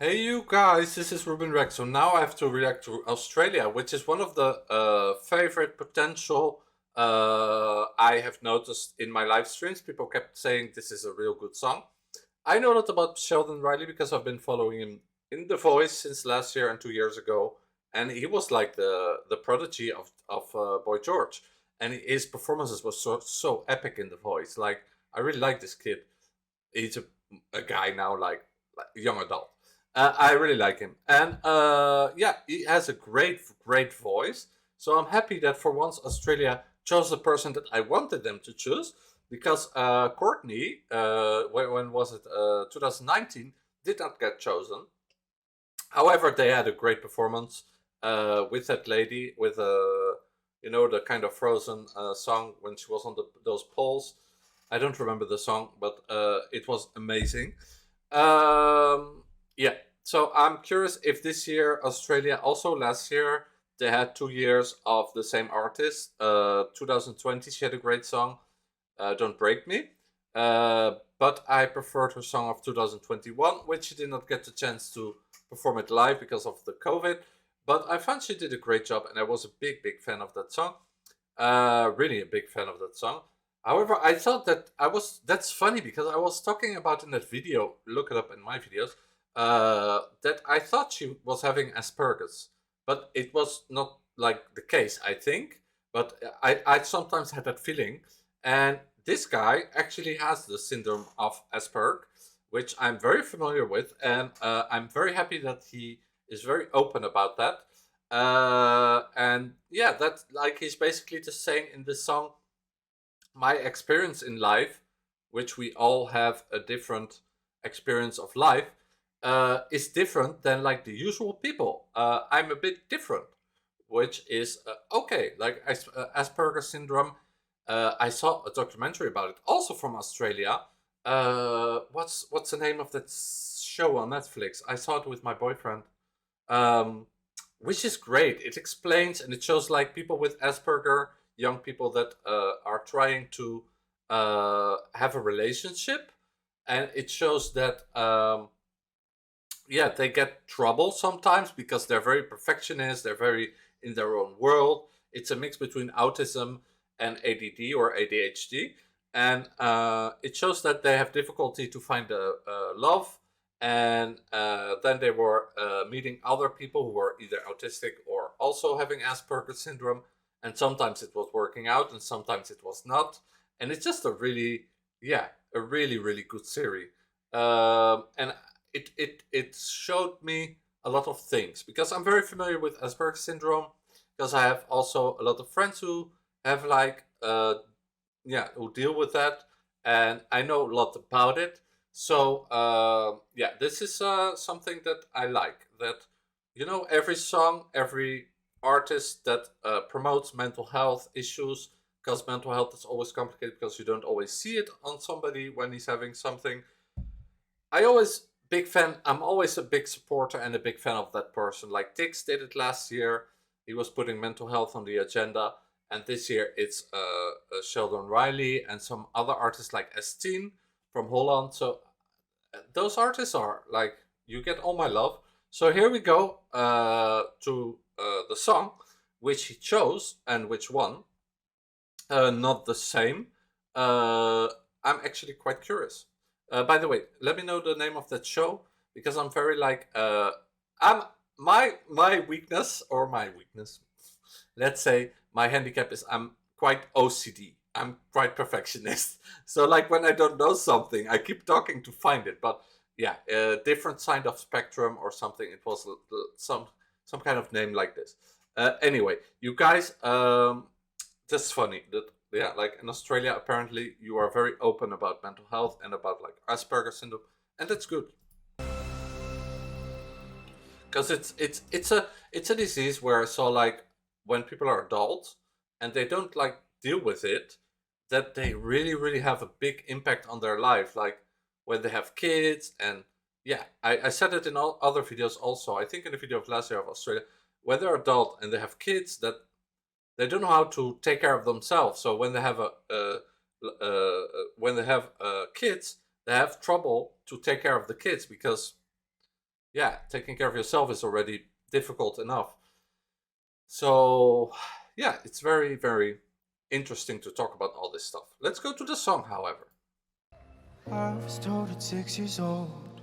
Hey you guys, this is Ruben Rex. So now I have to react to Australia, which is one of the favorite potential I have noticed in my live streams. People kept saying this is a real good song. I know that about Sheldon Riley because I've been following him in The Voice since last year and 2 years ago, and he was like the prodigy of Boy George, and his performances were so epic in The Voice. Like I really like this kid. He's a guy now, like young adult. I really like him, and yeah, he has a great voice. So I'm happy that for once Australia chose the person that I wanted them to choose, because Courtney, when was it? 2019 did not get chosen. However, they had a great performance with that lady with the kind of Frozen song when she was on those poles. I don't remember the song, but it was amazing. Yeah, so I'm curious if this year Australia, also last year they had 2 years of the same artist. 2020 she had a great song, Don't Break Me. But I preferred her song of 2021, which she did not get the chance to perform it live because of the COVID. But I found she did a great job, and I was a big fan of that song. Really a big fan of that song. However, I thought that that's funny because I was talking about in that video, look it up in my videos, that I thought she was having Asperger's, but it was not like the case, I think. But I sometimes had that feeling, and this guy actually has the syndrome of Asperger, which I'm very familiar with, and I'm very happy that he is very open about that. And yeah, that like he's basically just saying in this song, my experience in life, which we all have a different experience of life, is different than like the usual people. I'm a bit different, which is okay. Like Asperger syndrome. I saw a documentary about it, also from Australia. What's the name of that show on Netflix? I saw it with my boyfriend, um, which is great. It explains and it shows like people with Asperger, young people that are trying to have a relationship, and it shows that yeah, they get trouble sometimes because they're very perfectionist. They're very in their own world. It's a mix between autism and ADD or ADHD, and it shows that they have difficulty to find a love. And then they were meeting other people who were either autistic or also having Asperger's syndrome, and sometimes it was working out, and sometimes it was not. And it's just a really, yeah, a really good series. And it showed me a lot of things because I'm very familiar with Asperger's syndrome, because I have also a lot of friends who have like yeah, who deal with that, and I know a lot about it. So yeah, this is something that I like. That every song, every artist that promotes mental health issues, because mental health is always complicated because you don't always see it on somebody when he's having something. I'm always a big supporter and a big fan of that person. Like Tix did it last year. He was putting mental health on the agenda. And this year it's Sheldon Riley and some other artists like Estine from Holland. So those artists are like, you get all my love. So here we go to the song which he chose and which won. Not the same. Uh, I'm actually quite curious. By the way, let me know the name of that show, because I'm very like I'm my weakness, or my weakness. Let's say my handicap is I'm quite OCD. I'm quite perfectionist. So like when I don't know something, I keep talking to find it. But yeah, different side of spectrum or something. It was some kind of name like this. Anyway, you guys, that's funny that, yeah, like in Australia apparently you are very open about mental health and about like Asperger syndrome, and that's good, because it's a disease where I saw like when people are adults and they don't like deal with it, that they really have a big impact on their life, like when they have kids. And yeah, I said it in all other videos also, I think in the video of last year of Australia, when they're adult and they have kids, that they don't know how to take care of themselves. So when they have kids, they have trouble to take care of the kids because yeah, taking care of yourself is already difficult enough. So, yeah, it's very, very interesting to talk about all this stuff. Let's go to the song, however. I was told at 6 years old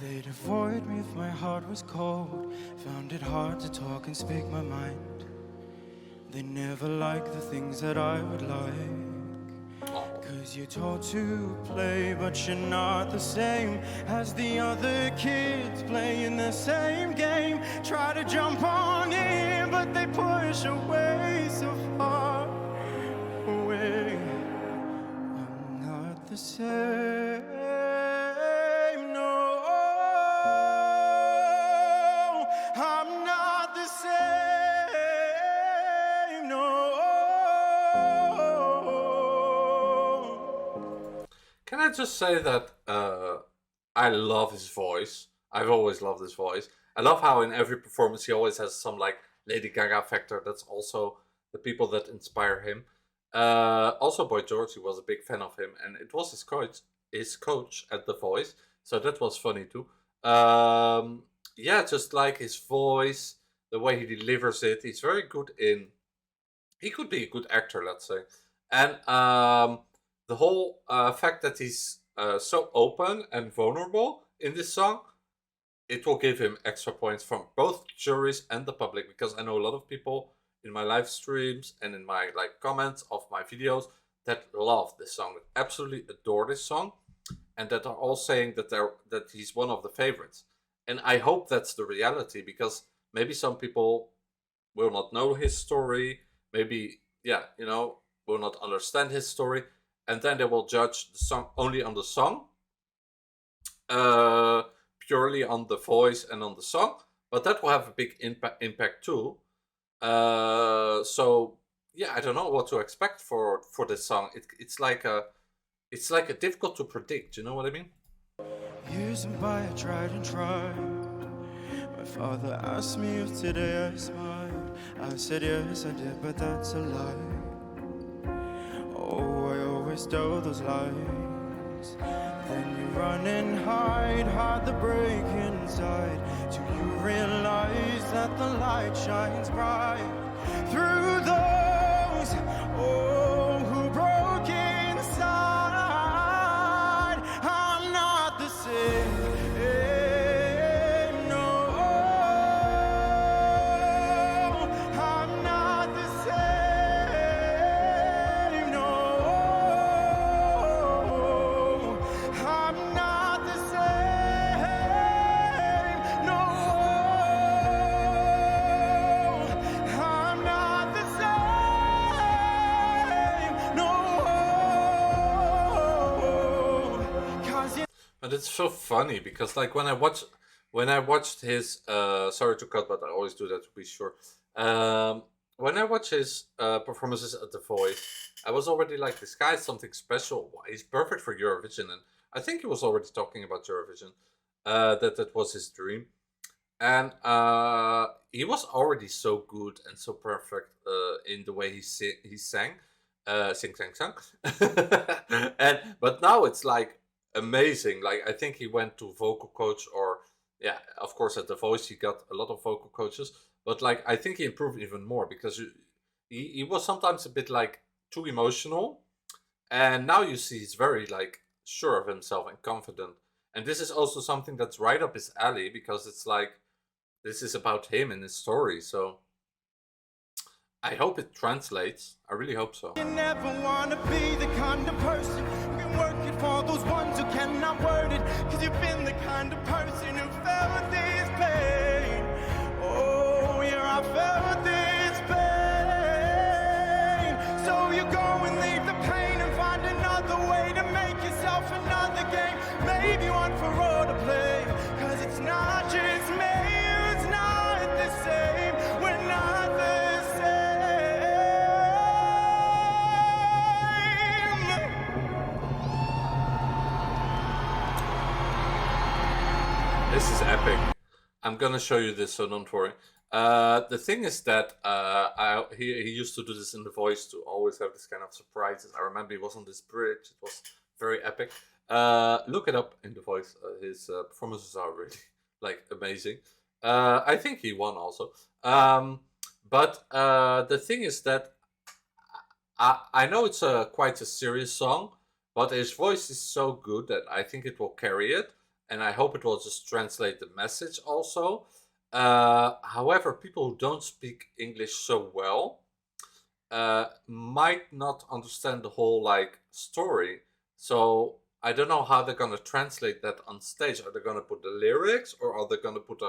they'd avoid me if my heart was cold. Found it hard to talk and speak my mind. They never like the things that I would like. Oh. Cause you're told to play, but you're not the same as the other kids playing the same game. Try to jump on in, but they push away so far away. I'm not the same, no. I'm not the same, no. Can I just say that I love his voice. I've always loved his voice. I love how in every performance he always has some like Lady Gaga factor. That's also the people that inspire him. Also, Boy George, he was a big fan of him, and it was his coach at The Voice. So that was funny too. Yeah, just like his voice, the way he delivers it. He's very good in. He could be a good actor, let's say, and the whole fact that he's so open and vulnerable in this song, it will give him extra points from both juries and the public, because I know a lot of people in my live streams and in my like comments of my videos that love this song, that absolutely adore this song, and that are all saying that he's one of the favorites. And I hope that's the reality, because maybe some people will not know his story, maybe, yeah, will not understand his story, and then they will judge the song only on the song, uh, purely on the voice and on the song. But that will have a big impact too. So yeah, I don't know what to expect for this song. It's like a difficult to predict. You know what I mean? Years went by, I tried and tried. My father asked me if today I smiled. I said yes, I did, but that's a lie. Oh, I always tell those lies. Then you run and hide the break inside, till you realize that the light shines bright through those who broke inside. I'm not the same, no. I'm not the same, no. I'm not the same, no. I'm not the same, no. 'Cause But it's so funny because like when I watched his sorry to cut, but I always do that to be sure. When I watch his performances at The Voice, I was already like, this guy is something special. He's perfect for Eurovision, and I think he was already talking about Eurovision. That was his dream, and he was already so good and so perfect in the way he sang, sing sang sang, and but now it's like amazing. Like, I think he went to vocal coach, or yeah, of course at The Voice he got a lot of vocal coaches, but like I think he improved even more, because he was sometimes a bit like too emotional, and now you see he's very like sure of himself and confident. And this is also something that's right up his alley, because it's like this is about him and his story. So I hope it translates. I really hope so. you never wanna be the kind of person who can work it for those ones who cannot word it. Cause you've been the kind of person who felt this pain. Oh, yeah, I felt this pain. So you go and leave the pain and find another way to make yourself another game. Maybe one for all to play. Cause it's not just me, it's not the same. We're not the same. This is epic. I'm gonna show you this, so don't worry. The thing is that he used to do this in The Voice, to always have this kind of surprises. I remember he was on this bridge. It was very epic. Look it up in The Voice. His performances are really, like amazing. I think he won also. Um, but the thing is that I know it's a quite a serious song, but his voice is so good that I think it will carry it, and I hope it will just translate the message also. However, people who don't speak English so well might not understand the whole like story. So I don't know how they're gonna translate that on stage. Are they gonna put the lyrics, or are they gonna put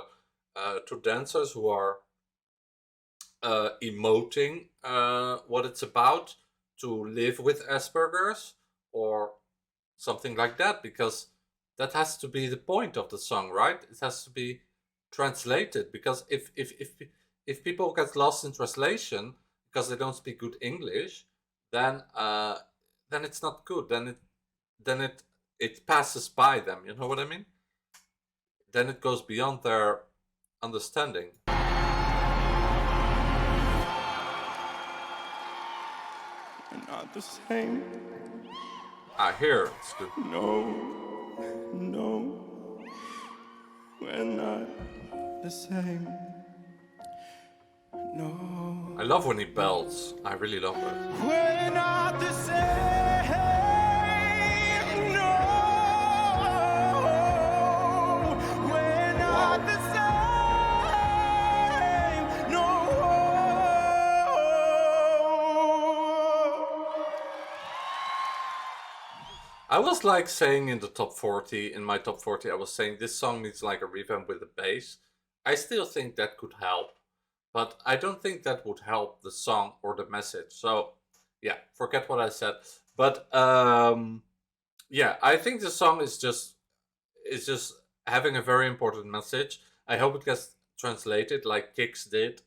two dancers who are emoting what it's about to live with Asperger's or something like that? Because that has to be the point of the song, right? It has to be translated, because if people get lost in translation because they don't speak good English, then it's not good. Then it passes by them. You know what I mean? Then it goes beyond their understanding. We're not the same. I hear it's good. No, no, we're not the same. No, I love when he belts. I really love it. we're not the same. No, we're not Wow. the same. No. I was like saying in the top 40, in my top 40, I was saying this song needs like a revamp with the bass. I still think that could help, but I don't think that would help the song or the message. So, yeah, forget what I said. But yeah, I think the song is just having a very important message. I hope it gets translated like Kix did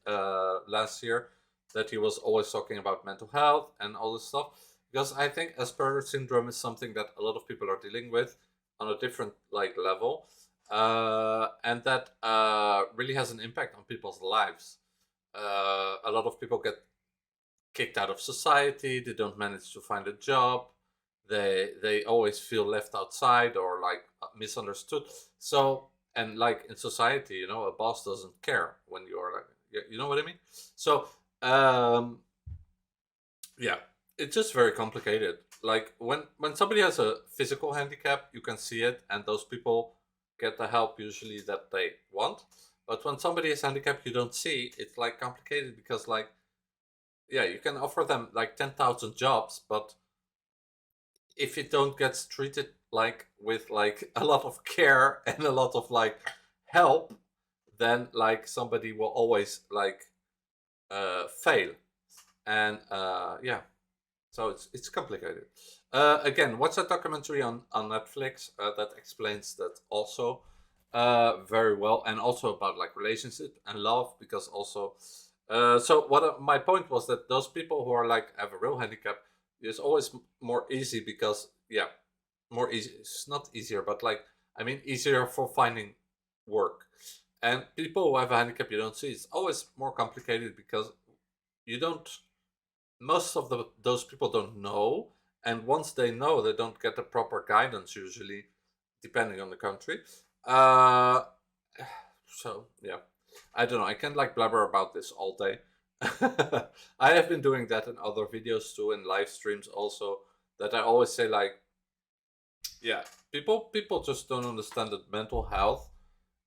last year, that he was always talking about mental health and all this stuff. Because I think Asperger syndrome is something that a lot of people are dealing with on a different like level, and that really has an impact on people's lives. A lot of people get kicked out of society. They don't manage to find a job. They always feel left outside or like misunderstood. So, and like in society, a boss doesn't care when you're like, you know what I mean. So yeah, it's just very complicated. Like when somebody has a physical handicap, you can see it, and those people get the help usually that they want. But when somebody is handicapped, you don't see. It's like complicated because like, yeah, you can offer them like 10,000 jobs, but if it don't get treated like with like a lot of care and a lot of like help, then like somebody will always like fail. And yeah, so it's complicated. Again, watch that documentary on Netflix that explains that also very well, and also about like relationship and love, because also. So my point was that those people who are like have a real handicap, it's always more easy because, yeah, more easy. It's not easier, but like, I mean, easier for finding work. And people who have a handicap you don't see, it's always more complicated because you don't, most of those people don't know, and once they know, they don't get the proper guidance usually, depending on the country. uh so yeah, I don't know, I can't like blabber about this all day. I have been doing that in other videos too, in live streams also, that I always say like, yeah, people just don't understand that mental health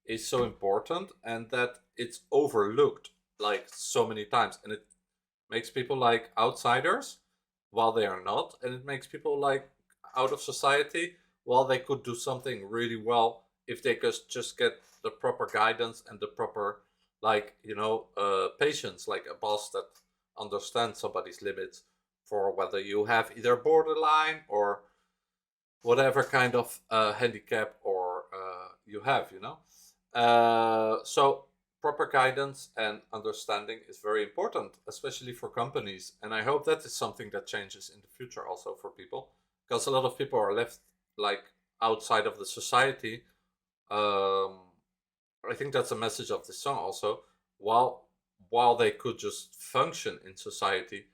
is so important, and that it's overlooked like so many times, and it makes people like outsiders while they are not, and it makes people like out of society while they could do something really well if they could just get the proper guidance and the proper like patience, like a boss that understands somebody's limits, for whether you have either borderline or whatever kind of handicap or you have, so proper guidance and understanding is very important, especially for companies. And I hope that is something that changes in the future also for people, because a lot of people are left like outside of the society. I think that's a message of this song also. While they could just function in society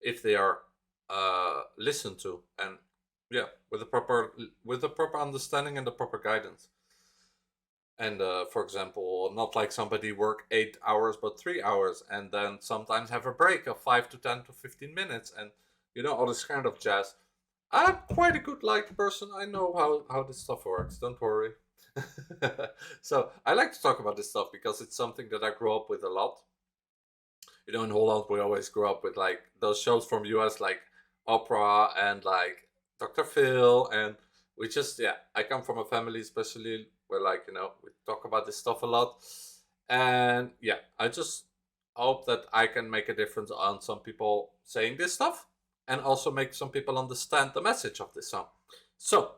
if they are listened to, and yeah, with the proper understanding and the proper guidance. And for example, not like somebody work 8 hours but 3 hours, and then sometimes have a break of 5 to 10 to 15 minutes, and all this kind of jazz. I'm quite a good like person. I know how this stuff works. Don't worry. So I like to talk about this stuff because it's something that I grew up with a lot. In Holland we always grew up with like those shows from US, like opera and like Dr. Phil, and we just, yeah, I come from a family especially where, like, we talk about this stuff a lot. And yeah, I just hope that I can make a difference on some people saying this stuff, and also make some people understand the message of this song. So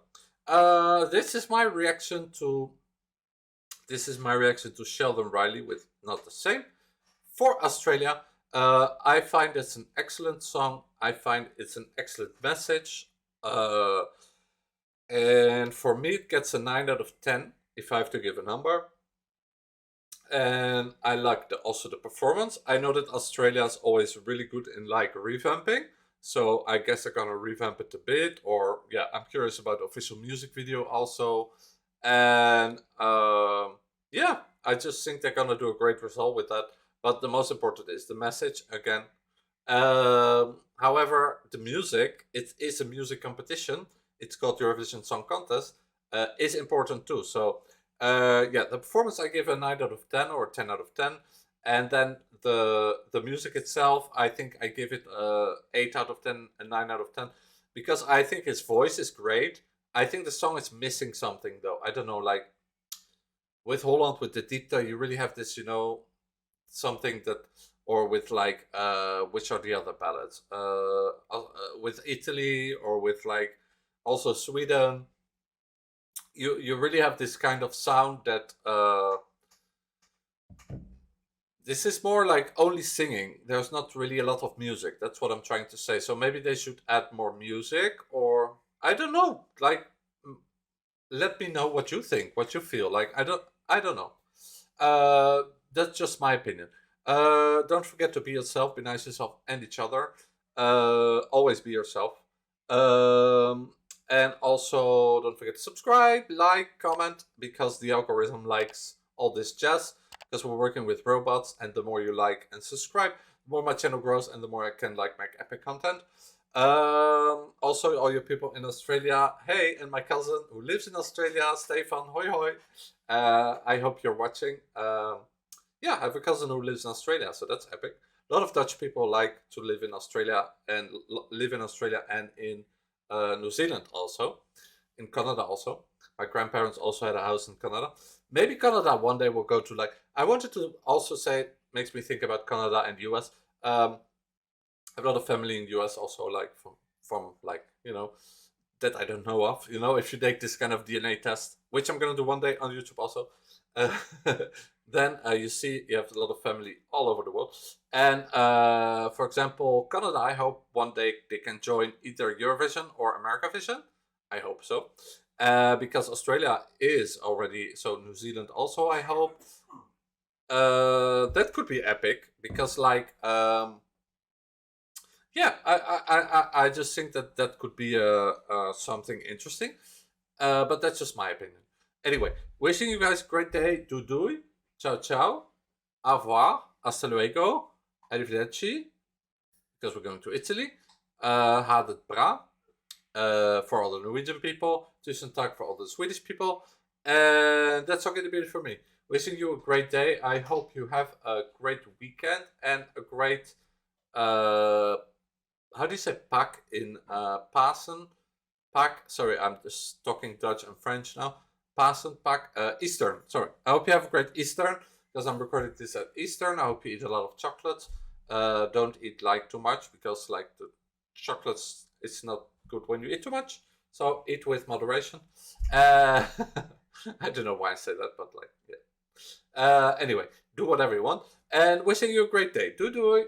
this is my reaction to Sheldon Riley with Not the Same. For Australia, I find it's an excellent song. I find it's an excellent message. And for me, it gets a 9 out of 10 if I have to give a number. And I like also the performance. I know that Australia is always really good in like revamping, so I guess they're gonna revamp it a bit. Or yeah, I'm curious about the official music video also. And yeah, I just think they're gonna do a great result with that. But the most important is the message again. However, the music, it is a music competition. It's called Eurovision Song Contest. Is important too. So yeah, the performance I give a 9 out of 10 or 10 out of 10. And then the music itself, I think I give it 8 out of 10 and 9 out of 10, because I think his voice is great. I think the song is missing something though. I don't know, like with Holland, with the Dita, you really have this, something that, or with like which are the other ballads? With Italy, or with like also Sweden, you really have this kind of sound that this is more like only singing. There's not really a lot of music. That's what I'm trying to say. So maybe they should add more music, or I don't know. Like, let me know what you think, what you feel. Like, I don't know. That's just my opinion. Don't forget to be yourself, be nice to yourself and each other. Always be yourself. And also, don't forget to subscribe, like, comment, because the algorithm likes all this jazz, because we're working with robots, and the more you like and subscribe, the more my channel grows, and the more I can like make epic content. Also, all you people in Australia, hey, and my cousin who lives in Australia, Stefan, hoi hoi. I hope you're watching. Yeah, I have a cousin who lives in Australia, so that's epic. A lot of Dutch people like to live in Australia, and in New Zealand also, in Canada also. My grandparents also had a house in Canada. Maybe Canada one day will go to like. I wanted to also say, makes me think about Canada and US. I have a lot of family in US also, like from like that I don't know of. If you take this kind of DNA test, which I'm gonna do one day on YouTube also, then you see you have a lot of family all over the world. And for example, Canada, I hope one day they can join either Eurovision or Americavision. I hope so. Because Australia is already, so New Zealand also, I hope. That could be epic, because like yeah, I just think that could be something interesting. But that's just my opinion. Anyway, wishing you guys a great day. Doei. Ciao, ciao. Au revoir. Hasta luego. Arrivederci. Because we're going to Italy. Ha het bra. For all the Norwegian people. Tusen takk for all the Swedish people. And that's all going to be it for me. Wishing you a great day. I hope you have a great weekend and a great how do you say Pak in Pasen? Pak. Sorry, I'm just talking Dutch and French now. Pasen, Pak, Eastern. Sorry. I hope you have a great Eastern, because I'm recording this at Eastern. I hope you eat a lot of chocolates. Don't eat like too much, because like the chocolates, it's not good when you eat too much. So eat with moderation. I don't know why I say that, but like, yeah. Anyway, do whatever you want. And wishing you a great day. Doei doei.